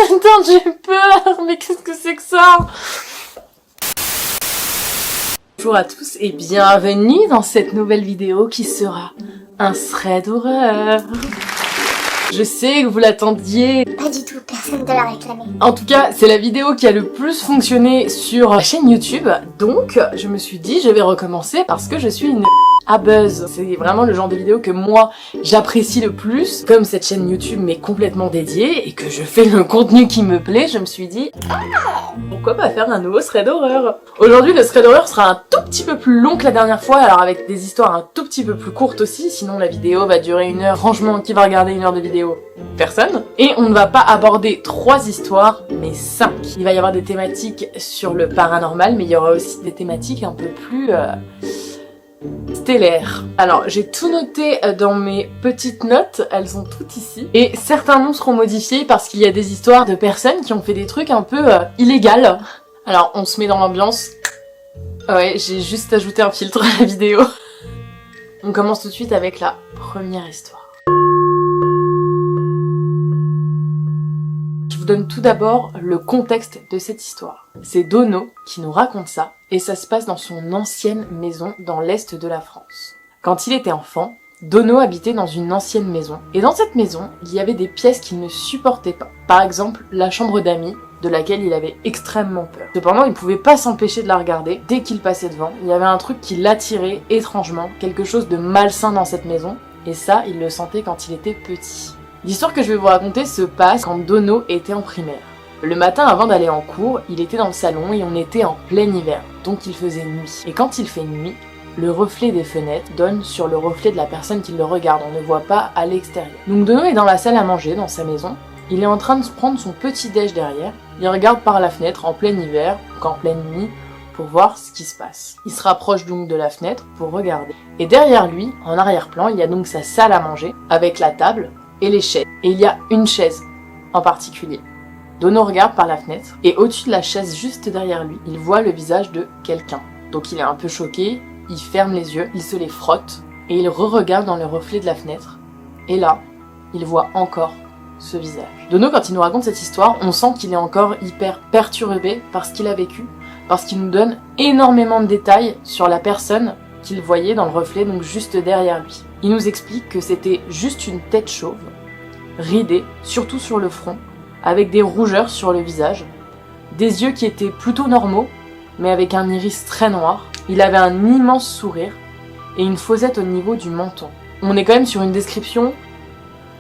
Attends, j'ai peur. Mais qu'est-ce que c'est que ça? Bonjour à tous et bienvenue dans cette nouvelle vidéo qui sera un thread d'horreur. Je sais que vous l'attendiez. Pas du tout, personne ne te l'a réclamé. En tout cas, c'est la vidéo qui a le plus fonctionné sur la chaîne YouTube. Donc, je me suis dit, je vais recommencer parce que je suis une à buzz. C'est vraiment le genre de vidéo que moi, j'apprécie le plus. Comme cette chaîne YouTube m'est complètement dédiée et que je fais le contenu qui me plaît, je me suis dit, pourquoi pas faire un nouveau thread d'horreur? Aujourd'hui, le thread d'horreur sera un tout petit peu plus long que la dernière fois, alors avec des histoires un tout petit peu plus courtes aussi, sinon la vidéo va durer 1 heure. Franchement, qui va regarder 1 heure de vidéo? Personne. Et on ne va pas aborder 3 histoires, mais 5. Il va y avoir des thématiques sur le paranormal, mais il y aura aussi des thématiques un peu plus stellaires. Alors, j'ai tout noté dans mes petites notes, elles sont toutes ici. Et certains noms seront modifiés parce qu'il y a des histoires de personnes qui ont fait des trucs un peu illégaux. Alors, on se met dans l'ambiance. Ouais, j'ai juste ajouté un filtre à la vidéo. On commence tout de suite avec la première histoire. Je vous donne tout d'abord le contexte de cette histoire. C'est Dono qui nous raconte ça, et ça se passe dans son ancienne maison dans l'est de la France. Quand il était enfant, Dono habitait dans une ancienne maison, et dans cette maison, il y avait des pièces qu'il ne supportait pas. Par exemple, la chambre d'amis, de laquelle il avait extrêmement peur. Cependant, il ne pouvait pas s'empêcher de la regarder. Dès qu'il passait devant, il y avait un truc qui l'attirait étrangement, quelque chose de malsain dans cette maison, et ça, il le sentait quand il était petit. L'histoire que je vais vous raconter se passe quand Dono était en primaire. Le matin, avant d'aller en cours, il était dans le salon et on était en plein hiver, donc il faisait nuit. Et quand il fait nuit, le reflet des fenêtres donne sur le reflet de la personne qui le regarde, on ne voit pas à l'extérieur. Donc Dono est dans la salle à manger, dans sa maison, il est en train de se prendre son petit déj derrière, il regarde par la fenêtre en plein hiver, ou en pleine nuit, pour voir ce qui se passe. Il se rapproche donc de la fenêtre pour regarder. Et derrière lui, en arrière-plan, il y a donc sa salle à manger, avec la table, et les chaises. Et il y a une chaise en particulier. Dono regarde par la fenêtre et au-dessus de la chaise juste derrière lui, il voit le visage de quelqu'un. Donc il est un peu choqué, il ferme les yeux, il se les frotte et il re-regarde dans le reflet de la fenêtre. Et là, il voit encore ce visage. Dono, quand il nous raconte cette histoire, on sent qu'il est encore hyper perturbé par ce qu'il a vécu, parce qu'il nous donne énormément de détails sur la personne qu'il voyait dans le reflet, donc juste derrière lui. Il nous explique que c'était juste une tête chauve, ridée, surtout sur le front, avec des rougeurs sur le visage, des yeux qui étaient plutôt normaux, mais avec un iris très noir. Il avait un immense sourire et une fossette au niveau du menton. On est quand même sur une description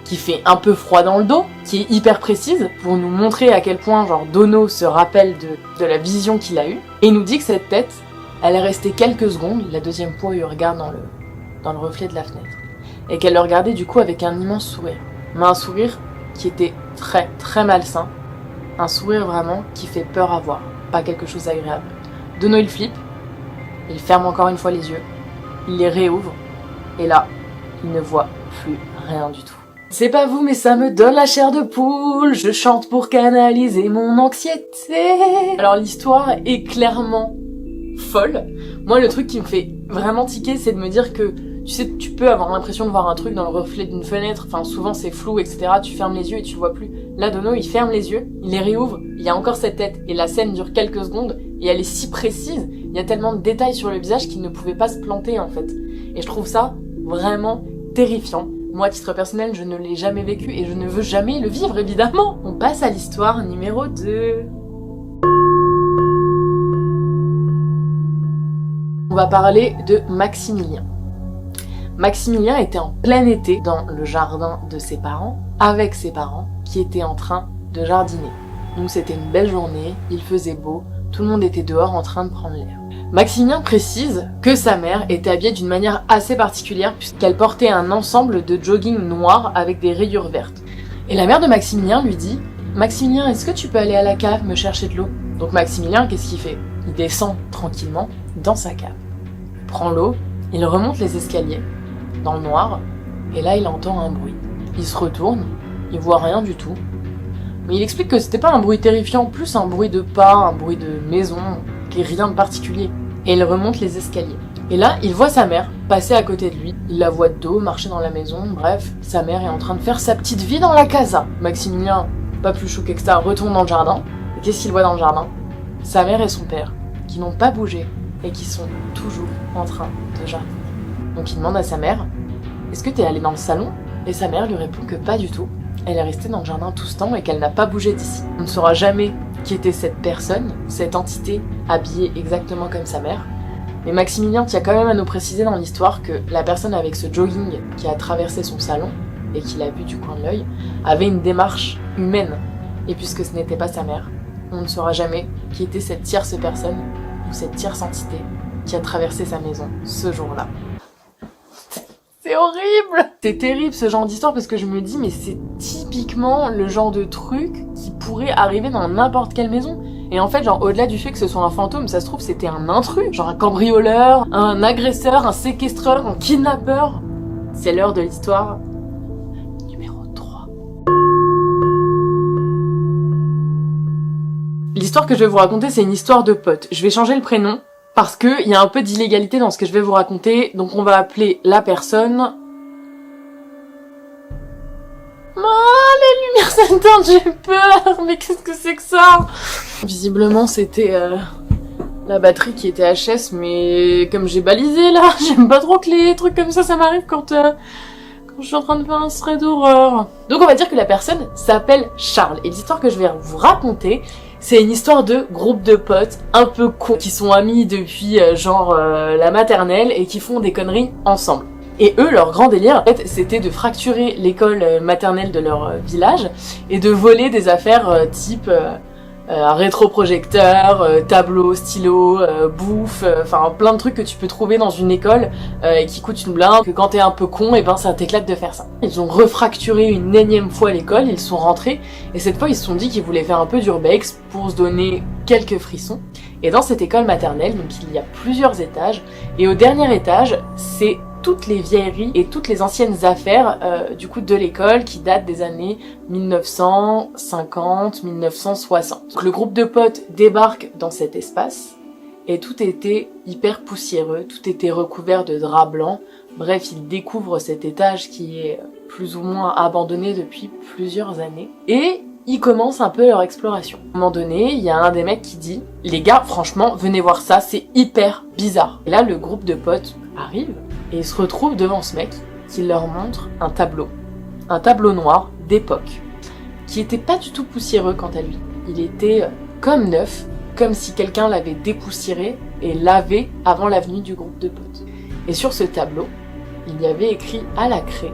qui fait un peu froid dans le dos, qui est hyper précise, pour nous montrer à quel point genre Dono se rappelle de la vision qu'il a eue, et il nous dit que cette tête, elle est restée quelques secondes, la deuxième fois il regarde dans le reflet de la fenêtre, et qu'elle le regardait du coup avec un immense sourire, mais un sourire qui était très très malsain, un sourire vraiment qui fait peur à voir, pas quelque chose d'agréable. Dono il flippe, il ferme encore une fois les yeux, il les réouvre, et là, il ne voit plus rien du tout. C'est pas vous, mais ça me donne la chair de poule, je chante pour canaliser mon anxiété. Alors l'histoire est clairement folle. Moi, le truc qui me fait vraiment tiquer, c'est de me dire que, tu sais, tu peux avoir l'impression de voir un truc dans le reflet d'une fenêtre, enfin souvent c'est flou, etc. Tu fermes les yeux et tu le vois plus. Là, Dono, il ferme les yeux, il les réouvre, il y a encore cette tête, et la scène dure quelques secondes, et elle est si précise, il y a tellement de détails sur le visage qu'il ne pouvait pas se planter en fait. Et je trouve ça vraiment terrifiant. Moi, à titre personnel, je ne l'ai jamais vécu et je ne veux jamais le vivre, évidemment. On passe à l'histoire numéro 2. On va parler de Maximilien. Maximilien était en plein été dans le jardin de ses parents, avec ses parents, qui étaient en train de jardiner. Donc c'était une belle journée, il faisait beau, tout le monde était dehors en train de prendre l'air. Maximilien précise que sa mère était habillée d'une manière assez particulière puisqu'elle portait un ensemble de jogging noir avec des rayures vertes. Et la mère de Maximilien lui dit « Maximilien, est-ce que tu peux aller à la cave me chercher de l'eau ?» Donc Maximilien, qu'est-ce qu'il fait? Il descend tranquillement dans sa cave. Il prend l'eau, il remonte les escaliers, dans le noir, et là il entend un bruit. Il se retourne, il voit rien du tout. Mais il explique que c'était pas un bruit terrifiant, plus un bruit de pas, un bruit de maison, qui est rien de particulier. Et il remonte les escaliers. Et là, il voit sa mère passer à côté de lui. Il la voit de dos, marcher dans la maison, bref, sa mère est en train de faire sa petite vie dans la casa. Maximilien, pas plus choqué que ça, retourne dans le jardin. Et qu'est-ce qu'il voit dans le jardin? Sa mère et son père, qui n'ont pas bougé et qui sont toujours en train de jardiner. Donc il demande à sa mère, est-ce que t'es allée dans le salon? Et sa mère lui répond que pas du tout. Elle est restée dans le jardin tout ce temps et qu'elle n'a pas bougé d'ici. On ne saura jamais qui était cette personne, cette entité habillée exactement comme sa mère. Mais Maximilien tient quand même à nous préciser dans l'histoire que la personne avec ce jogging qui a traversé son salon et qui l'a vu du coin de l'œil avait une démarche humaine. Et puisque ce n'était pas sa mère, on ne saura jamais qui était cette tierce personne ou cette tierce entité qui a traversé sa maison ce jour-là. C'est horrible! C'est terrible ce genre d'histoire parce que je me dis mais c'est typiquement le genre de truc qui pourrait arriver dans n'importe quelle maison. Et en fait, genre, au-delà du fait que ce soit un fantôme, ça se trouve, c'était un intrus. Genre un cambrioleur, un agresseur, un séquestreur, un kidnappeur. C'est l'heure de l'histoire numéro 3. L'histoire que je vais vous raconter, c'est une histoire de potes. Je vais changer le prénom parce que il y a un peu d'illégalité dans ce que je vais vous raconter. Donc on va appeler la personne... Les lumières s'éteignent, j'ai peur. Mais qu'est-ce que c'est que ça? Visiblement, c'était la batterie qui était HS, mais comme j'ai balisé là, j'aime pas trop que les trucs comme ça m'arrive quand je suis en train de faire un thread d'horreur. Donc on va dire que la personne s'appelle Charles. Et l'histoire que je vais vous raconter, c'est une histoire de groupe de potes un peu cons qui sont amis depuis la maternelle et qui font des conneries ensemble. Et eux, leur grand délire, en fait, c'était de fracturer l'école maternelle de leur village et de voler des affaires type un rétroprojecteur, tableau, stylo, bouffe, enfin plein de trucs que tu peux trouver dans une école et qui coûtent une blinde, que quand t'es un peu con, et ben ça t'éclate de faire ça. Ils ont refracturé une énième fois l'école, ils sont rentrés, et cette fois ils se sont dit qu'ils voulaient faire un peu d'urbex pour se donner quelques frissons. Et dans cette école maternelle, donc il y a plusieurs étages, et au dernier étage, c'est toutes les vieilleries et toutes les anciennes affaires du coup de l'école qui datent des années 1950, 1960. Donc, le groupe de potes débarque dans cet espace et tout était hyper poussiéreux, tout était recouvert de draps blancs. Bref, ils découvrent cet étage qui est plus ou moins abandonné depuis plusieurs années et ils commencent un peu leur exploration. À un moment donné, il y a un des mecs qui dit « Les gars, franchement, venez voir ça, c'est hyper bizarre ». Et là, le groupe de potes arrive et ils se retrouvent devant ce mec qui leur montre un tableau noir d'époque, qui était pas du tout poussiéreux quant à lui. Il était comme neuf, comme si quelqu'un l'avait dépoussiéré et lavé avant la venue du groupe de potes. Et sur ce tableau, il y avait écrit à la craie,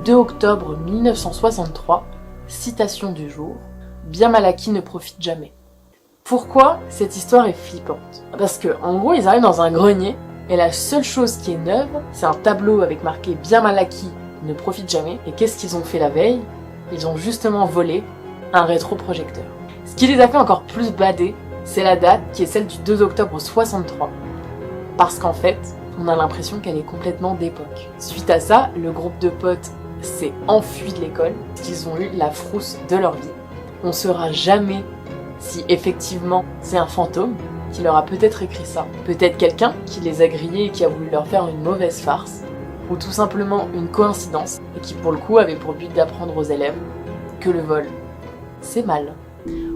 2 octobre 1963, citation du jour, « Bien mal acquis ne profite jamais ». Pourquoi cette histoire est flippante? Parce que, en gros, ils arrivent dans un grenier, et la seule chose qui est neuve, c'est un tableau avec marqué « Bien mal acquis ne profite jamais ». Et qu'est-ce qu'ils ont fait la veille? Ils ont justement volé un rétroprojecteur. Ce qui les a fait encore plus bader, c'est la date qui est celle du 2 octobre 63. Parce qu'en fait, on a l'impression qu'elle est complètement d'époque. Suite à ça, le groupe de potes s'est enfui de l'école, parce qu'ils ont eu la frousse de leur vie. On saura jamais si effectivement c'est un fantôme qui leur a peut-être écrit ça. Peut-être quelqu'un qui les a grillés et qui a voulu leur faire une mauvaise farce. Ou tout simplement une coïncidence et qui pour le coup avait pour but d'apprendre aux élèves que le vol, c'est mal.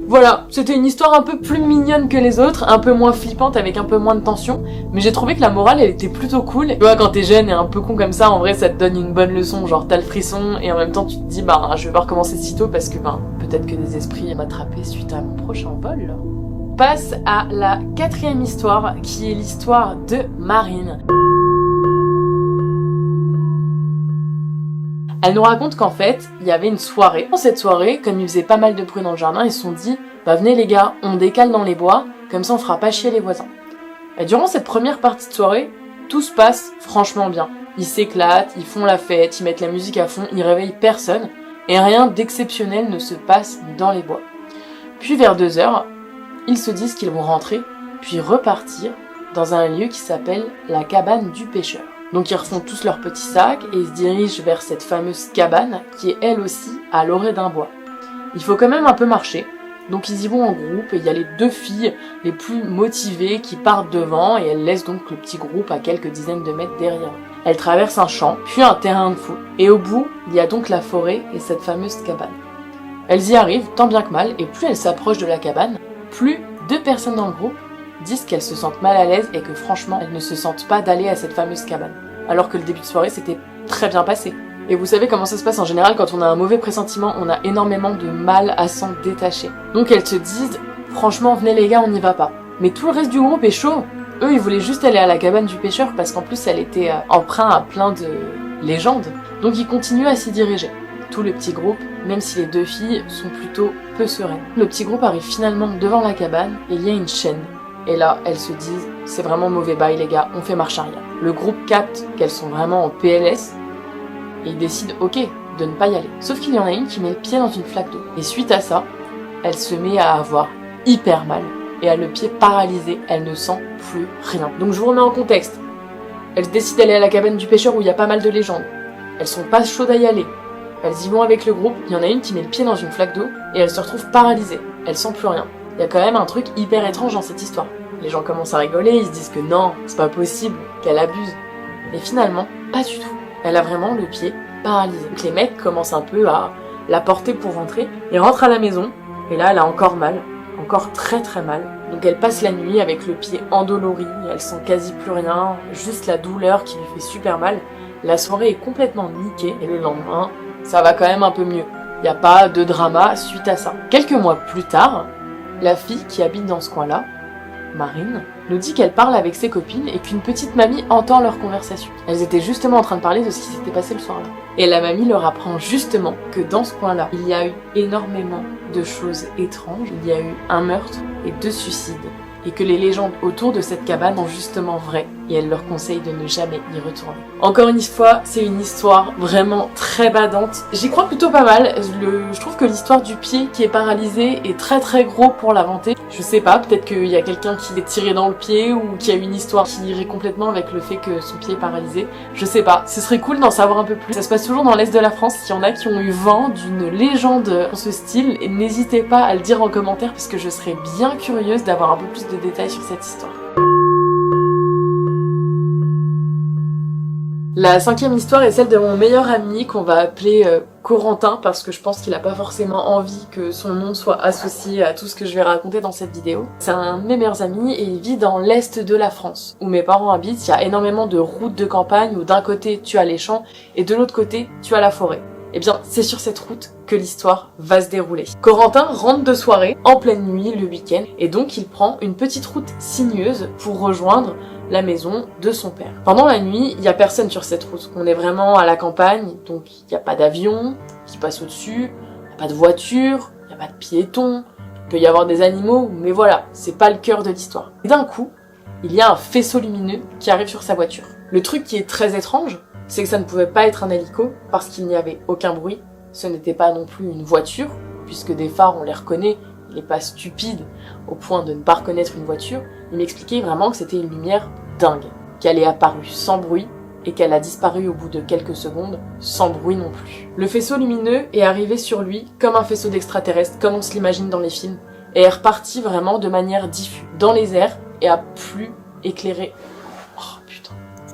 Voilà, c'était une histoire un peu plus mignonne que les autres, un peu moins flippante avec un peu moins de tension, mais j'ai trouvé que la morale elle était plutôt cool. Tu vois, quand t'es jeune et un peu con comme ça, en vrai ça te donne une bonne leçon, genre t'as le frisson et en même temps tu te dis bah je vais pas recommencer sitôt parce que peut-être que des esprits vont m'attraper suite à mon prochain vol. On passe à la 4e histoire qui est l'histoire de Marine. Elle nous raconte qu'en fait, il y avait une soirée. Dans cette soirée, comme il faisait pas mal de bruit dans le jardin, ils se sont dit « Bah venez les gars, on décale dans les bois, comme ça on fera pas chier les voisins. » Et durant cette première partie de soirée, tout se passe franchement bien. Ils s'éclatent, ils font la fête, ils mettent la musique à fond, ils réveillent personne, et rien d'exceptionnel ne se passe dans les bois. Puis vers 2h, ils se disent qu'ils vont rentrer, puis repartir dans un lieu qui s'appelle la cabane du pêcheur. Donc ils refont tous leurs petits sacs et ils se dirigent vers cette fameuse cabane qui est elle aussi à l'orée d'un bois. Il faut quand même un peu marcher, donc ils y vont en groupe et il y a les 2 filles les plus motivées qui partent devant et elles laissent donc le petit groupe à quelques dizaines de mètres derrière eux. Elles traversent un champ, puis un terrain de foot et au bout il y a donc la forêt et cette fameuse cabane. Elles y arrivent tant bien que mal, et plus elles s'approchent de la cabane, plus 2 personnes dans le groupe disent qu'elles se sentent mal à l'aise et que franchement, elles ne se sentent pas d'aller à cette fameuse cabane. Alors que le début de soirée s'était très bien passé. Et vous savez comment ça se passe en général, quand on a un mauvais pressentiment, on a énormément de mal à s'en détacher. Donc elles se disent, franchement, venez les gars, on n'y va pas. Mais tout le reste du groupe est chaud. Eux, ils voulaient juste aller à la cabane du pêcheur parce qu'en plus, elle était emprunt à plein de légendes. Donc ils continuent à s'y diriger. Tout le petit groupe, même si les 2 filles sont plutôt peu sereines. Le petit groupe arrive finalement devant la cabane et il y a une chaîne. Et là, elles se disent, c'est vraiment mauvais bail les gars, on fait marche arrière. Le groupe capte qu'elles sont vraiment en PLS et ils décident, ok, de ne pas y aller. Sauf qu'il y en a une qui met le pied dans une flaque d'eau. Et suite à ça, elle se met à avoir hyper mal et a le pied paralysé, elle ne sent plus rien. Donc je vous remets en contexte. Elles décident d'aller à la cabane du pêcheur où il y a pas mal de légendes. Elles sont pas chaudes à y aller. Elles y vont avec le groupe, il y en a une qui met le pied dans une flaque d'eau et elle se retrouve paralysée. Elle sent plus rien. Il y a quand même un truc hyper étrange dans cette histoire. Les gens commencent à rigoler, ils se disent que non, c'est pas possible, qu'elle abuse. Mais finalement, pas du tout. Elle a vraiment le pied paralysé. Donc les mecs commencent un peu à la porter pour rentrer. Ils rentrent à la maison et là elle a encore mal, encore très très mal. Donc elle passe la nuit avec le pied endolori, elle sent quasi plus rien, juste la douleur qui lui fait super mal. La soirée est complètement niquée et le lendemain, ça va quand même un peu mieux. Il n'y a pas de drama suite à ça. Quelques mois plus tard, la fille qui habite dans ce coin-là, Marine, nous dit qu'elle parle avec ses copines et qu'une petite mamie entend leur conversation. Elles étaient justement en train de parler de ce qui s'était passé le soir-là. Et la mamie leur apprend justement que dans ce coin-là, il y a eu énormément de choses étranges. Il y a eu un meurtre et 2 suicides. Et que les légendes autour de cette cabane sont justement vraies. Et elle leur conseille de ne jamais y retourner. Encore une fois, c'est une histoire vraiment très badante. J'y crois plutôt pas mal. Je trouve que l'histoire du pied qui est paralysé est très très gros pour l'inventer. Je sais pas, peut-être qu'il y a quelqu'un qui l'est tiré dans le pied ou qui a une histoire qui irait complètement avec le fait que son pied est paralysé. Je sais pas, ce serait cool d'en savoir un peu plus. Ça se passe toujours dans l'est de la France. S'il y en a qui ont eu vent d'une légende en ce style, n'hésitez pas à le dire en commentaire parce que je serais bien curieuse d'avoir un peu plus de détails sur cette histoire. La 5e histoire est celle de mon meilleur ami qu'on va appeler Corentin parce que je pense qu'il a pas forcément envie que son nom soit associé à tout ce que je vais raconter dans cette vidéo. C'est un de mes meilleurs amis et il vit dans l'est de la France où mes parents habitent. Il y a énormément de routes de campagne où d'un côté tu as les champs et de l'autre côté tu as la forêt. Eh bien, c'est sur cette route que l'histoire va se dérouler. Corentin rentre de soirée, en pleine nuit, le week-end, et donc il prend une petite route sinueuse pour rejoindre la maison de son père. Pendant la nuit, il n'y a personne sur cette route. On est vraiment à la campagne, donc il n'y a pas d'avion qui passe au-dessus, il n'y a pas de voiture, il n'y a pas de piétons, il peut y avoir des animaux, mais voilà, c'est pas le cœur de l'histoire. Et d'un coup, il y a un faisceau lumineux qui arrive sur sa voiture. Le truc qui est très étrange, c'est que ça ne pouvait pas être un hélico parce qu'il n'y avait aucun bruit. Ce n'était pas non plus une voiture, puisque des phares on les reconnaît, il n'est pas stupide au point de ne pas reconnaître une voiture. Il m'expliquait vraiment que c'était une lumière dingue, qu'elle est apparue sans bruit et qu'elle a disparu au bout de quelques secondes sans bruit non plus. Le faisceau lumineux est arrivé sur lui comme un faisceau d'extraterrestres, comme on se l'imagine dans les films, et est reparti vraiment de manière diffuse dans les airs et a plus éclairé.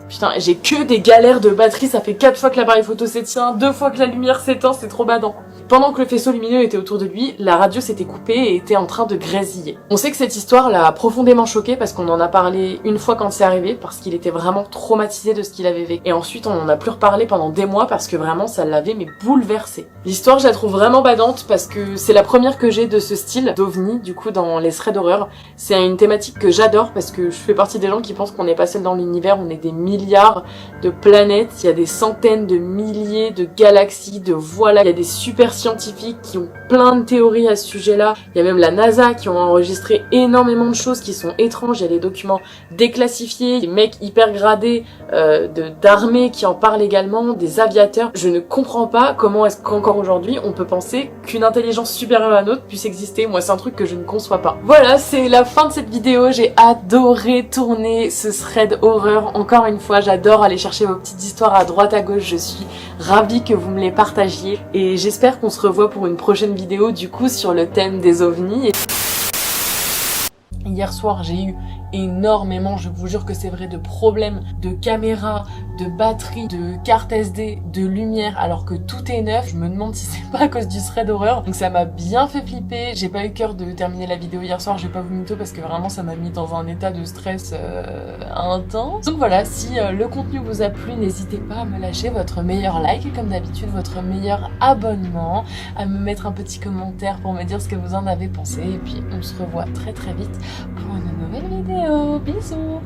Putain, j'ai que des galères de batterie, ça fait 4 fois que l'appareil photo s'éteint, 2 fois que la lumière s'éteint, c'est trop badant. Pendant que le faisceau lumineux était autour de lui, la radio s'était coupée et était en train de grésiller. On sait que cette histoire l'a profondément choqué parce qu'on en a parlé une fois quand c'est arrivé, parce qu'il était vraiment traumatisé de ce qu'il avait vécu. Et ensuite on en a plus reparlé pendant des mois parce que vraiment ça l'avait bouleversé. L'histoire je la trouve vraiment badante parce que c'est la première que j'ai de ce style d'OVNI, du coup dans les threads d'horreur. C'est une thématique que j'adore parce que je fais partie des gens qui pensent qu'on n'est pas seul dans l'univers, on est des milliards de planètes, il y a des centaines de milliers de galaxies, de voiles, il y a des super scientifiques qui ont plein de théories à ce sujet-là, il y a même la NASA qui ont enregistré énormément de choses qui sont étranges, il y a des documents déclassifiés, des mecs hyper gradés d'armée qui en parlent également, des aviateurs. Je ne comprends pas comment est-ce qu'encore aujourd'hui on peut penser qu'une intelligence supérieure à la nôtre puisse exister. Moi c'est un truc que je ne conçois pas. Voilà, c'est la fin de cette vidéo, j'ai adoré tourner ce thread horreur. Encore une fois, j'adore aller chercher vos petites histoires à droite à gauche, je suis ravie que vous me les partagiez et j'espère qu'on se revoit pour une prochaine vidéo du coup sur le thème des ovnis. Hier soir j'ai eu énormément, je vous jure que c'est vrai, de problèmes de caméra, de batterie, de carte SD, de lumière, alors que tout est neuf. Je me demande si c'est pas à cause du thread horreur. Donc ça m'a bien fait flipper. J'ai pas eu cœur de terminer la vidéo hier soir, j'ai pas vous mytho parce que vraiment ça m'a mis dans un état de stress intense. Donc voilà, si le contenu vous a plu, n'hésitez pas à me lâcher votre meilleur like et comme d'habitude votre meilleur abonnement, à me mettre un petit commentaire pour me dire ce que vous en avez pensé et puis on se revoit très très vite pour une nouvelle vidéo. Bisous.